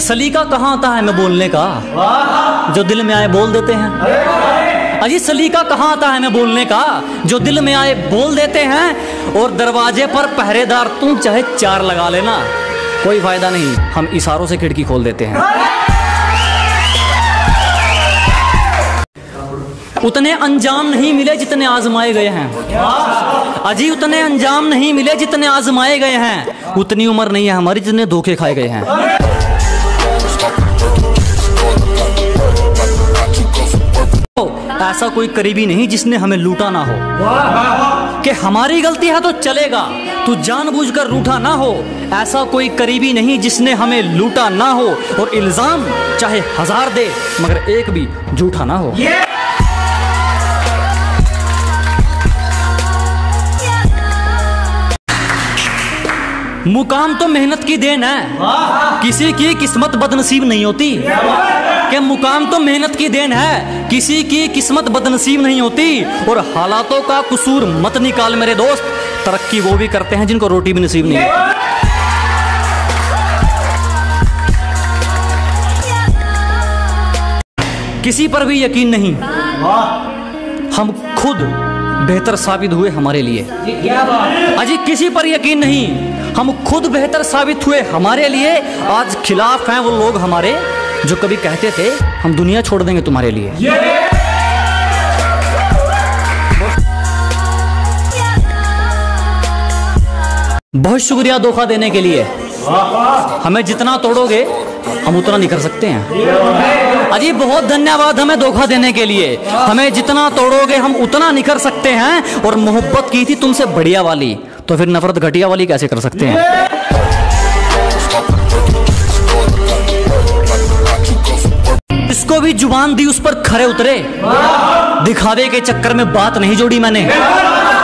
सलीका कहाँ आता है मैं बोलने का, जो दिल में आए बोल देते हैं। अजी सलीका कहाँ आता है मैं बोलने का, जो दिल में आए बोल देते हैं। और दरवाजे पर पहरेदार तुम चाहे 4 लगा लेना, कोई फायदा नहीं, हम इशारों से खिड़की खोल देते हैं। उतने अंजाम नहीं मिले जितने आजमाए गए हैं। अजी उतने अंजाम नहीं मिले जितने आजमाए गए हैं। उतनी उम्र नहीं है हमारी जितने धोखे खाए गए हैं। ऐसा कोई करीबी नहीं जिसने हमें लूटा ना हो, कि हमारी गलती है तो चलेगा, तू जानबूझकर रूठा ना हो। ऐसा कोई करीबी नहीं जिसने हमें लूटा ना हो। और इल्जाम चाहे 1000 दे मगर एक भी झूठा ना हो। मुकाम तो मेहनत की देन है, किसी की किस्मत बदनसीब नहीं होती। कि मुकाम तो मेहनत की देन है, किसी की किस्मत बदनसीब नहीं होती। और हालातों का कसूर मत निकाल मेरे दोस्त, तरक्की वो भी करते हैं जिनको रोटी भी नसीब नहीं होती। किसी पर भी यकीन नहीं, हम खुद बेहतर साबित हुए हमारे लिए। अजी किसी पर यकीन नहीं, हम खुद बेहतर साबित हुए हमारे लिए। आज खिलाफ हैं वो लोग हमारे जो कभी कहते थे हम दुनिया छोड़ देंगे तुम्हारे लिए। बहुत शुक्रिया धोखा देने के लिए। हमें जितना तोड़ोगे हम उतना नहीं कर सकते हैं। अजी बहुत धन्यवाद हमें धोखा देने के लिए। हमें जितना तोड़ोगे हम उतना नहीं कर सकते हैं। और मोहब्बत की थी तुमसे बढ़िया वाली, तो फिर नफरत घटिया वाली कैसे कर सकते हैं। जिसको भी जुबान दी उस पर खरे उतरे, दिखावे के चक्कर में बात नहीं जोड़ी मैंने।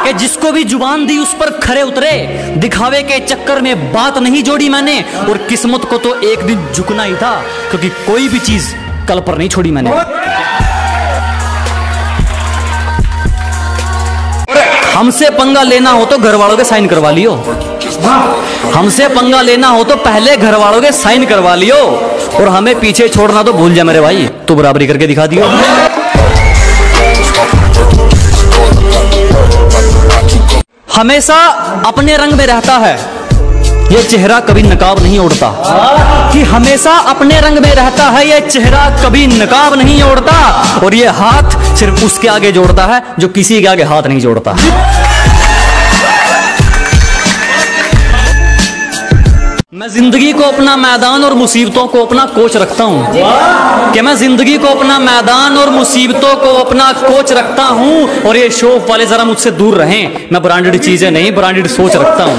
कि जिसको भी जुबान दी उस पर खरे उतरे, दिखावे के चक्कर में बात नहीं जोड़ी मैंने। और किस्मत को तो एक दिन झुकना ही था, क्योंकि कोई भी चीज कल पर नहीं छोड़ी मैंने। हमसे पंगा लेना हो तो घर वालों के साइन करवा लियो। हमसे पंगा लेना हो तो पहले घर वालों के साइन करवा लियो। और हमें पीछे छोड़ना तो भूल जा मेरे भाई, तू बराबरी करके दिखा दियो। हमेशा अपने रंग में रहता है ये चेहरा, कभी नकाब नहीं ओढ़ता। कि हमेशा अपने रंग में रहता है ये चेहरा, कभी नकाब नहीं ओढ़ता। और ये हाथ सिर्फ उसके आगे जोड़ता है जो किसी के आगे हाथ नहीं जोड़ता। मैं जिंदगी को अपना मैदान और मुसीबतों को अपना कोच रखता हूँ। कि मैं जिंदगी को अपना मैदान और मुसीबतों को अपना कोच रखता हूँ। और ये शौक वाले जरा मुझसे दूर रहें, मैं ब्रांडेड चीजें नहीं ब्रांडेड सोच रखता हूँ।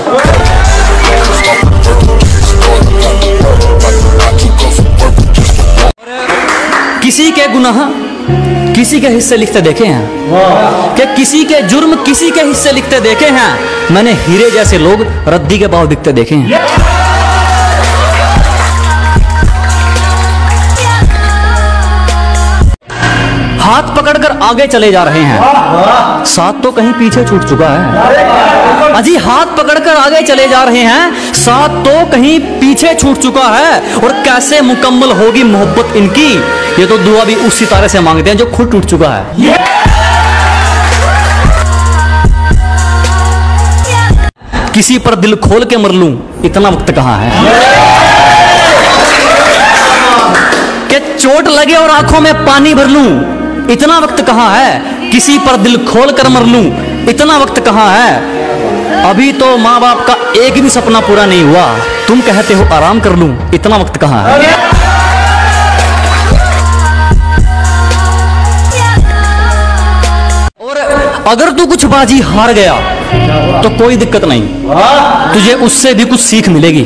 किसी के गुनाह किसी के हिस्से लिखते देखे हैं, कि किसी के जुर्म किसी के हिस्से लिखते देखे हैं। मैंने हीरे जैसे लोग रद्दी के भाव दिखते देखे हैं। हाथ पकड़कर आगे चले जा रहे हैं, साथ तो कहीं पीछे छूट चुका है। अजी हाथ पकड़कर आगे चले जा रहे हैं, साथ तो कहीं पीछे छूट चुका है। और कैसे मुकम्मल होगी मोहब्बत इनकी, ये तो दुआ भी उस सितारे से मांगते हैं जो खुद टूट चुका है। किसी पर दिल खोल के मर लूं इतना वक्त कहाँ है। कि चोट लगे और आंखों में पानी भर लूं इतना वक्त कहाँ है। किसी पर दिल खोल कर मर लूं इतना वक्त कहाँ है। अभी तो माँ बाप का एक भी सपना पूरा नहीं हुआ, तुम कहते हो आराम कर लूं इतना वक्त कहाँ है। और अगर तू कुछ बाजी हार गया तो कोई दिक्कत नहीं, तुझे उससे भी कुछ सीख मिलेगी।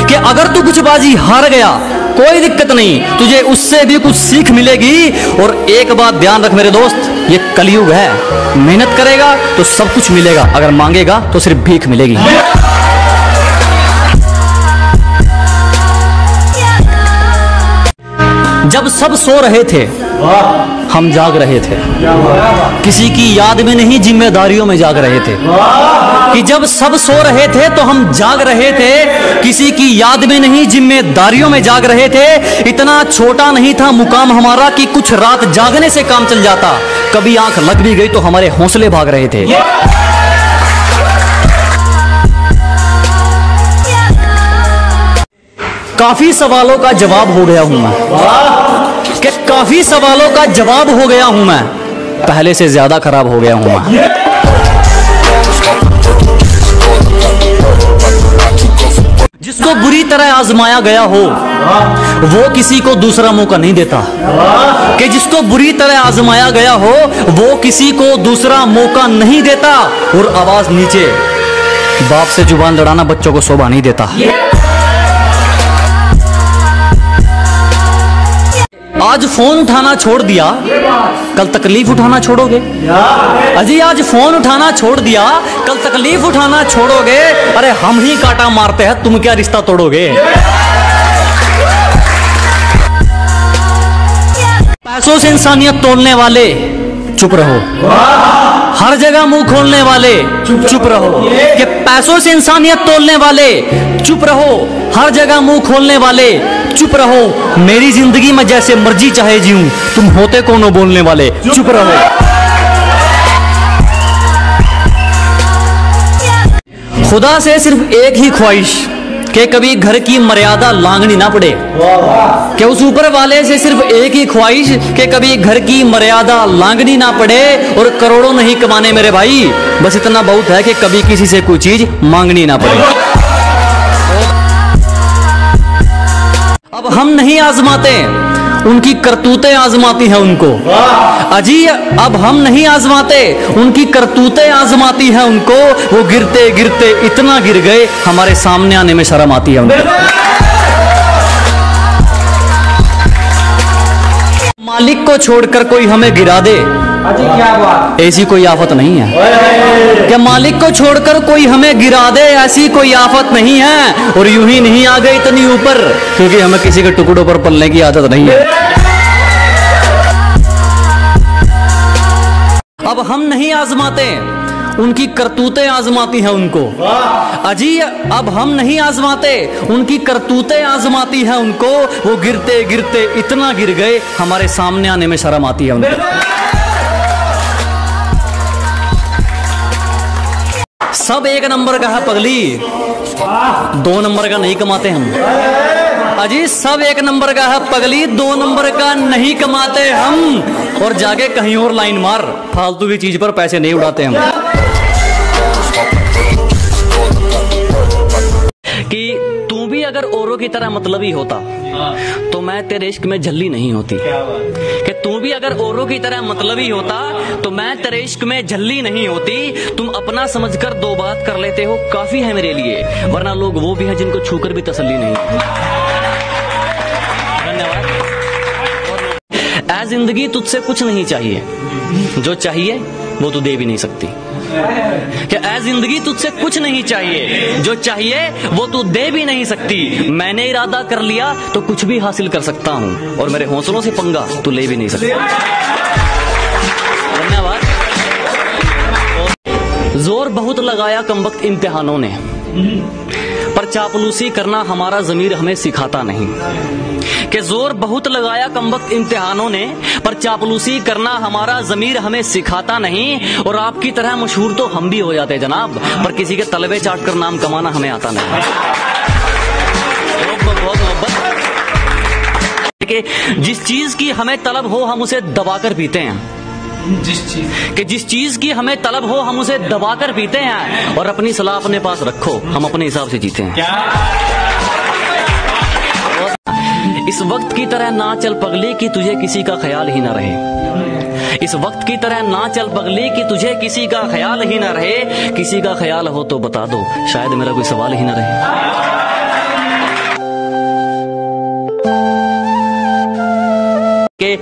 कि अगर तू कुछ बाजी हार गया कोई दिक्कत नहीं, तुझे उससे भी कुछ सीख मिलेगी। और एक बात ध्यान रख मेरे दोस्त, ये कलयुग है, मेहनत करेगा तो सब कुछ मिलेगा, अगर मांगेगा तो सिर्फ भीख मिलेगी। जब सब सो रहे थे हम जाग रहे थे, किसी की याद में नहीं जिम्मेदारियों में जाग रहे थे। कि जब सब सो रहे थे तो हम जाग रहे थे, किसी की याद में नहीं जिम्मेदारियों में जाग रहे थे। इतना छोटा नहीं था मुकाम हमारा कि कुछ रात जागने से काम चल जाता। कभी आंख लग भी गई तो हमारे हौसले भाग रहे थे। काफी सवालों का जवाब हो गया हूं मैं, कि काफी सवालों का जवाब हो गया हूं मैं, पहले से ज्यादा खराब हो गया हूं मैं। जिसको बुरी तरह आजमाया गया हो वो किसी को दूसरा मौका नहीं देता, कि जिसको बुरी तरह आजमाया गया हो वो किसी को दूसरा मौका नहीं देता। और आवाज नीचे, बाप से जुबान लड़ाना बच्चों को शोभा नहीं देता। आज फोन उठाना छोड़ दिया, कल तकलीफ उठाना छोड़ोगे। अजी आज फोन उठाना छोड़ दिया, कल तकलीफ उठाना छोड़ोगे। अरे हम ही कांटा मारते हैं, तुम क्या रिश्ता तोड़ोगे। पैसों से इंसानियत तोड़ने वाले चुप रहो, हर जगह मुंह खोलने वाले चुप रहो। कि पैसों से इंसानियत तोड़ने वाले चुप रहो, हर जगह मुंह खोलने वाले चुप रहो। मेरी जिंदगी में जैसे मर्जी चाहे जीऊं, तुम होते कौन बोलने वाले चुप रहो। खुदा से सिर्फ एक ही ख्वाहिश, कि कभी घर की मर्यादा लांघनी ना पड़े। कि उस ऊपर वाले से सिर्फ एक ही ख्वाहिश, कि कभी घर की मर्यादा लांघनी ना पड़े। और करोड़ों नहीं कमाने मेरे भाई, बस इतना बहुत है कि कभी किसी से कोई चीज मांगनी ना पड़े। अब हम नहीं आजमाते, उनकी करतूतें आजमाती हैं उनको। अजी अब हम नहीं आजमाते, उनकी करतूतें आजमाती हैं उनको। वो गिरते गिरते इतना गिर गए, हमारे सामने आने में शर्म आती है उनको। मालिक को छोड़कर कोई हमें गिरा दे, क्या बात, ऐसी कोई आफत नहीं है। क्या मालिक को छोड़कर कोई हमें गिरा दे, ऐसी कोई आफत नहीं है। और यूं ही नहीं आ गए इतनी ऊपर, क्योंकि हमें किसी के टुकड़ों पर पलने की आदत नहीं है। अब हम नहीं आजमाते, उनकी करतूतें आजमाती हैं उनको। अजी अब हम नहीं आजमाते, उनकी करतूतें आजमाती हैं उनको। वो गिरते गिरते इतना गिर गए, हमारे सामने आने में शर्म आती है उनको। सब एक नंबर का है पगली, 2 नंबर का नहीं कमाते हम। अजी सब एक नंबर का है पगली, 2 नंबर का नहीं कमाते हम। और जाके कहीं और लाइन मार, फालतू की चीज पर पैसे नहीं उड़ाते हम। कि तू भी अगर औरों की तरह मतलबी होता तो मैं तेरे इश्क में झल्ली नहीं होती। कि तू भी अगर औरों की तरह मतलबी होता तो मैं तेरे इश्क में झल्ली नहीं होती। तुम अपना समझकर 2 बात कर लेते हो, काफी है मेरे लिए, वरना लोग वो भी हैं जिनको छूकर भी तसल्ली नहीं। धन्यवाद। ऐ जिंदगी तुझसे कुछ नहीं चाहिए, जो चाहिए वो तू दे भी नहीं सकती। क्या ऐ जिंदगी तुझसे कुछ नहीं चाहिए, जो चाहिए वो तू दे भी नहीं सकती। मैंने इरादा कर लिया तो कुछ भी हासिल कर सकता हूं, और मेरे हौसलों से पंगा तू ले भी नहीं सकता। धन्यवाद। जोर बहुत लगाया कमबख्त इम्तिहानों ने, पर चापलूसी करना हमारा ज़मीर हमें सिखाता नहीं। कि जोर बहुत लगाया कमबख्त इम्तिहानों ने, पर चापलूसी करना हमारा ज़मीर हमें सिखाता नहीं। और आपकी तरह मशहूर तो हम भी हो जाते जनाब, पर किसी के तलबे चाट कर नाम कमाना हमें आता नहीं। बहुत मोहब्बत। कि जिस चीज की हमें तलब हो हम उसे दबाकर पीते हैं। जिस चीज की हमें तलब हो हम उसे दबाकर पीते हैं, और अपनी सलाह अपने पास रखो, हम अपने हिसाब से जीते हैं। इस वक्त की तरह ना चल पगली कि तुझे किसी का ख्याल ही ना रहे। इस वक्त की तरह ना चल पगली कि तुझे किसी का ख्याल ही ना रहे। किसी का ख्याल हो तो बता दो, शायद मेरा कोई सवाल ही ना रहे। कि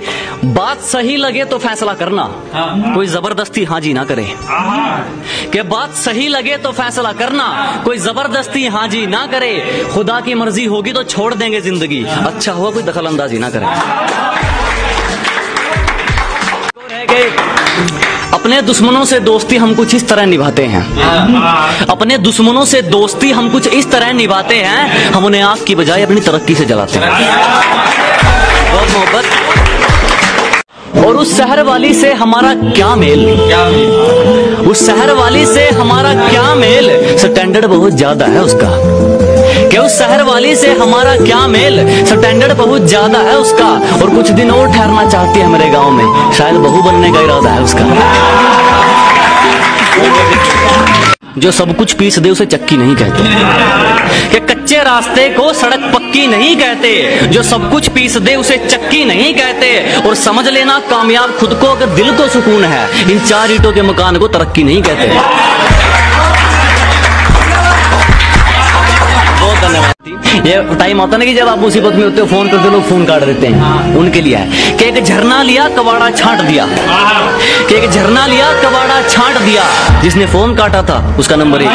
बात सही लगे तो फैसला करना, कोई जबरदस्ती हाँ जी ना करे। कि बात सही लगे तो फैसला करना, कोई जबरदस्ती हाँ जी ना करे। खुदा की मर्जी होगी तो छोड़ देंगे जिंदगी, अच्छा हुआ कोई दखल अंदाजी ना करे। अपने दुश्मनों से दोस्ती हम कुछ इस तरह निभाते हैं, अपने दुश्मनों से दोस्ती हम कुछ इस तरह निभाते हैं, हम उन्हें आग की बजाय अपनी तरक्की से जलाते हैं। बहुत मोहब्बत। और उस शहर वाली से हमारा क्या मेल, उस शहर वाली से हमारा क्या मेल, स्टैंडर्ड बहुत ज्यादा है उसका। कि उस शहर वाली से हमारा क्या मेल, स्टैंडर्ड बहुत ज्यादा है उसका। और कुछ दिन और ठहरना चाहती है मेरे गांव में, शायद बहू बनने का इरादा है उसका। जो सब कुछ पीस दे उसे चक्की नहीं कहते, कि कच्चे रास्ते को सड़क पक्की नहीं कहते। जो सब कुछ पीस दे उसे चक्की नहीं कहते। और समझ लेना कामयाब खुद को अगर दिल को सुकून है, इन 4 ईंटों के मकान को तरक्की नहीं कहते। बहुत धन्यवाद। ये टाइम आता ना कि जब आप मुसीबत में होते हो, फोन करते लोग फोन काट देते हैं, उनके लिए है कि एक झरना लिया कबाड़ा छांट दिया, कि एक झरना लिया कबाड़ा छांट दिया, जिसने फोन काटा था उसका नंबर 1।